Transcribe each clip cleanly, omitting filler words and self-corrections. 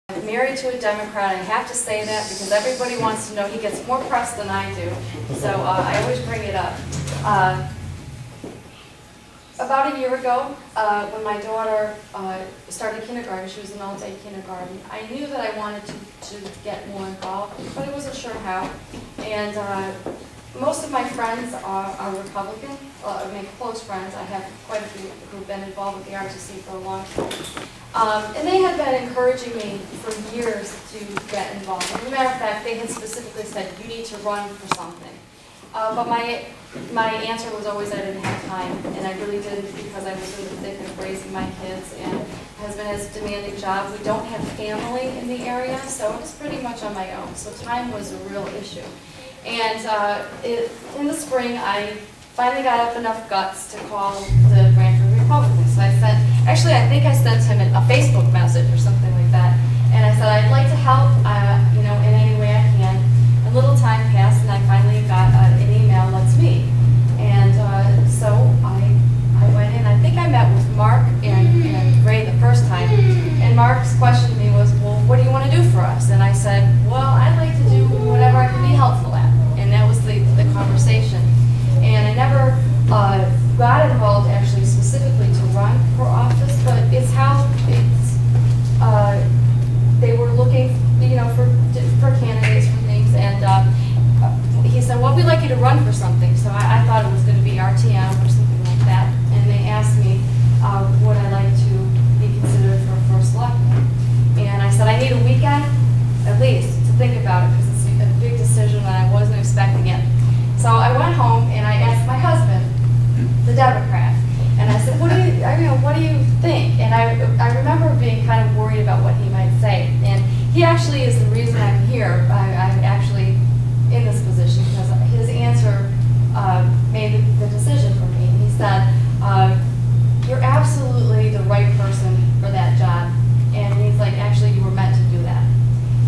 Married to a Democrat. I have to say that because everybody wants to know. He gets more press than I do, so I always bring it up. About a year ago, when my daughter started kindergarten, she was in all-day kindergarten, I knew that I wanted to get more involved, but I wasn't sure how. And most of my friends are Republican, I mean close friends. I have quite a few who've been involved with the RTC for a long time. And they have been encouraging me for years to get involved. As a matter of fact, they had specifically said, you need to run for something. But my answer was always I didn't have time, and I really didn't because I was in the thick of raising my kids, and my husband has a demanding job. We don't have family in the area, so it was pretty much on my own. So time was a real issue. And in the spring, I finally got up enough guts to call the Brantford Republicans. So I think I sent him a Facebook message or something like that, and I said I'd like to help, you know, in any way I can. A little time passed, and I finally got an email, let's meet. And so I went in. I think I met with Mark and Ray the first time, and Mark's question to me was, well, what do you want to do for us? And I said, well, I'd like to do whatever I can be helpful at. And that was the conversation. And I never got involved actually specifically to run for office, but it's how they were looking, you know, for candidates for things. And he said, well, we'd like you to run for something. So I thought it was going to be RTM or something like that. And they asked me, would I like to be considered for first selectman? And I said, I need a weekend at least to think about it because it's a big decision and I wasn't expecting it. So I went home and I asked my husband, the Democrat, and I said, what do you think? And I remember being kind of worried about what he might say. And he actually is the reason I'm here. I'm actually in this position because his answer made the decision for me. And he said, you're absolutely the right person for that job. And he's like, actually, you were meant to do that.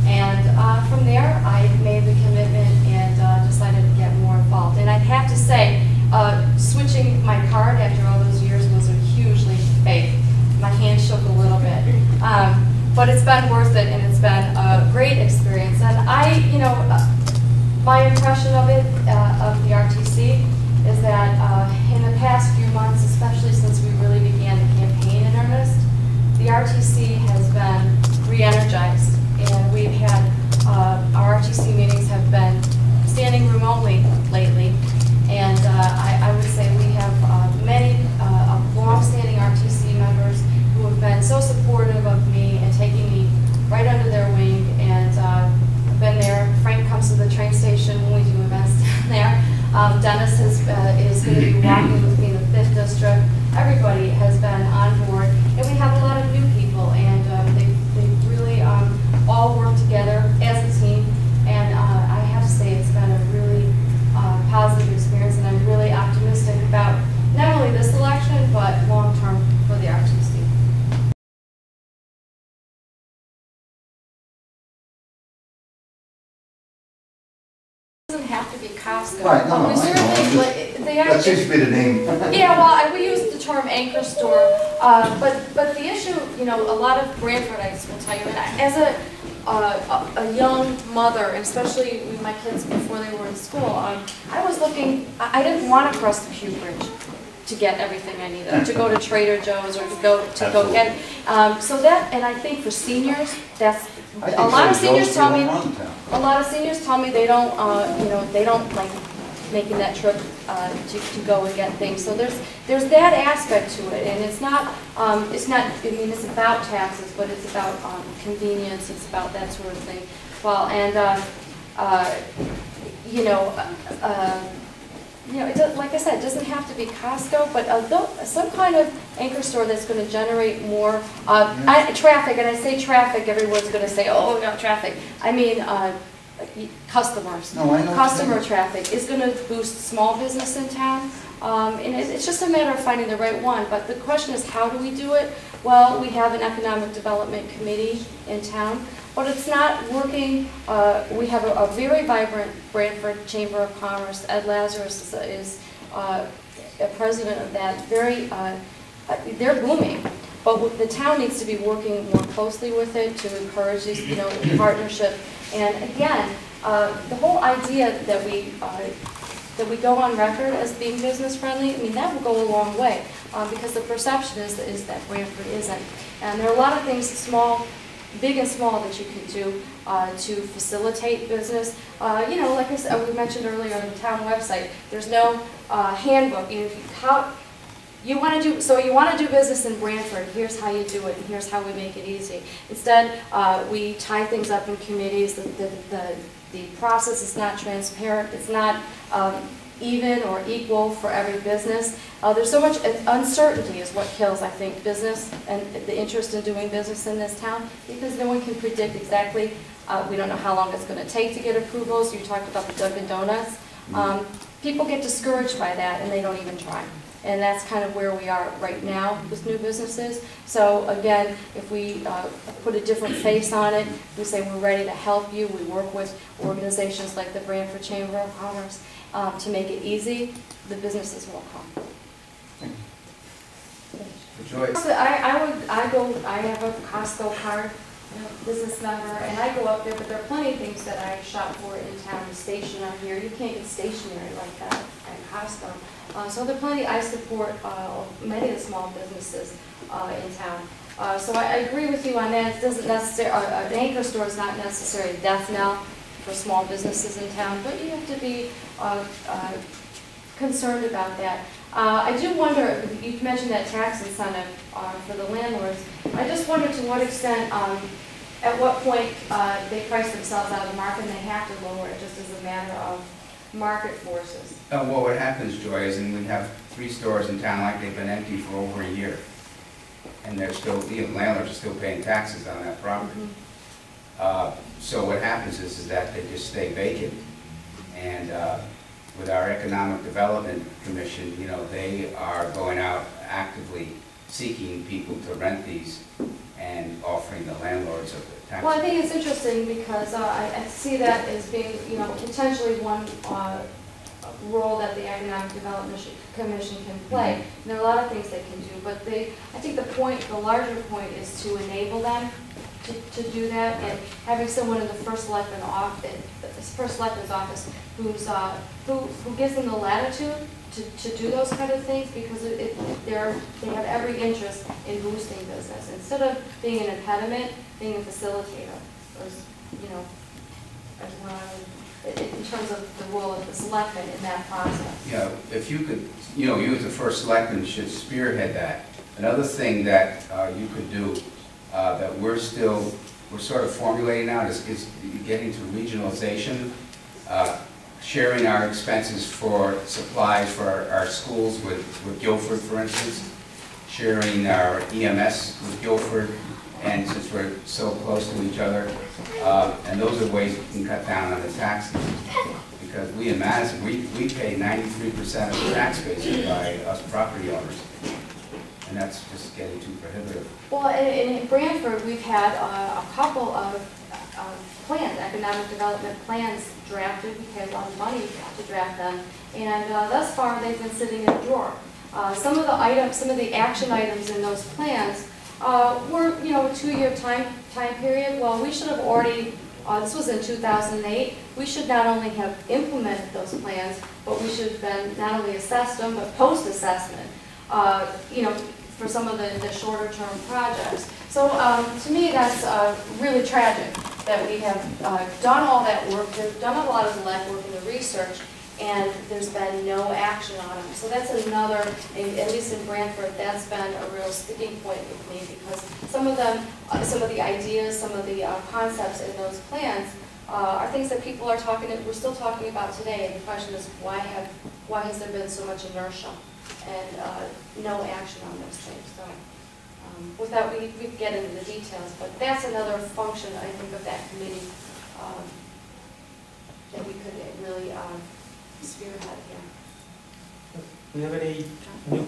And from there, I made the commitment and decided to get more involved. And I'd have to say, switching my card after all those years was a huge leap of faith. My hand shook a little bit. But it's been worth it, and it's been a great experience. And my impression of it, of the RTC, is that in the past few months, especially since we really began the campaign in earnest, the RTC has been re-energized. And we've had, our RTC meetings have been standing room only lately. And I would say we have many long-standing RTC members who have been so supportive of me and taking me right under their wing. And I've been there. Frank comes to the train station when we do events down there. Dennis is going to be walking with me in the 5th District. Everybody has been on board. And we have a lot of new people. And they really all work together as a team. And I have to say it's been a really positive experience. And I'm really optimistic about not only this election, but long-term for the RTC. Doesn't have to be Costco. Right, no, I know. That seems to be the name. Yeah, well, we use the term anchor store, but the issue, you know, a lot of Brantfordites will tell you, and as a young mother, and especially with my kids before they were in school, I was looking. I didn't want to cross the Pew Bridge to get everything I needed, to go to Trader Joe's or to go get. So that, and I think for seniors, that's. A lot of seniors tell me they don't, you know, they don't like making that trip to go and get things. So there's that aspect to it, and it's not. I mean, it's about taxes, but it's about convenience. It's about that sort of thing. Well, and like I said, it doesn't have to be Costco, but some kind of anchor store that's going to generate more traffic. And I say traffic, everyone's going to say, oh, yeah, traffic. I mean, customers. No, I know. Customer traffic is going to boost small business in town. And it's just a matter of finding the right one. But the question is, how do we do it? Well, we have an economic development committee in town. But it's not working. We have a very vibrant Brantford Chamber of Commerce. Ed Lazarus is a president of that. They're booming. But the town needs to be working more closely with it to encourage these, partnership. And again, the whole idea that we go on record as being business friendly, I mean, that will go a long way, because the perception is that Branford isn't. And there are a lot of things, big and small, that you can do to facilitate business. Like I said, we mentioned earlier on the town website, there's no handbook. You want to do business in Branford, here's how you do it, and here's how we make it easy. Instead, we tie things up in committees. The process is not transparent. It's not even or equal for every business. There's so much uncertainty is what kills, I think, business and the interest in doing business in this town, because no one can predict exactly. We don't know how long it's going to take to get approvals. You talked about the Dunkin' Donuts. People get discouraged by that, and they don't even try. And that's kind of where we are right now with new businesses. So again, if we put a different face on it, we say we're ready to help you. We work with organizations like the Branford Chamber of Commerce to make it easy. The businesses will come. Joyce. I have a Costco card, business member, and I go up there, but there are plenty of things that I shop for in town. Stationery here, you can't get stationery like that at Costco. So there are plenty. I support many of the small businesses in town. So I agree with you on that. It doesn't necessarily, an anchor store is not necessarily a death knell for small businesses in town, but you have to be concerned about that. I do wonder, you mentioned that tax incentive for the landlords. I just wonder to what extent, at what point they price themselves out of the market and they have to lower it just as a matter of market forces. Well, what happens, Joy, is we have 3 stores in town, like they've been empty for over a year. And they're still, the landlords are still paying taxes on that property. So what happens is that they just stay vacant. And with our Economic Development Commission, they are going out actively seeking people to rent these and offering the landlords of the tax. Well, I think it's interesting because I see that as being, potentially one role that the Economic Development Commission can play. And there are a lot of things they can do, but I think the larger point is to enable them to do that, and having someone in the first selectman's office who gives them the latitude to do those kind of things, because they have every interest in boosting business instead of being an impediment, being a facilitator. In terms of the role of the selectman in that process. Yeah, if you could, you as the first selectman should spearhead that. Another thing that you could do that we're sort of formulating now is getting to regionalization, sharing our expenses for supplies for our schools with Guilford, for instance, sharing our EMS with Guilford, and since we're so close to each other, and those are ways we can cut down on the taxes. Because we in Madison, we pay 93% of the tax base by us property owners. And that's just getting too prohibitive. Well, in Branford, we've had a couple of plans, economic development plans drafted. We paid a lot of money to draft them. And thus far, they've been sitting in a drawer. Some of the action items in those plans were, a 2-year time period. Well, we should have already, this was in 2008, we should not only have implemented those plans, but we should have been not only assessed them, but post-assessment, for some of the shorter term projects. So to me, that's really tragic that we have done all that work, done a lot of the legwork and the research, and there's been no action on them. So that's another, at least in Branford, that's been a real sticking point with me, because some of the ideas, some of the concepts in those plans are things that people are we're still talking about today, and the question is, why has there been so much inertia and no action on those things? So without, we get into the details, but that's another function, I think, of that committee that we could really spearhead here. Do you have any new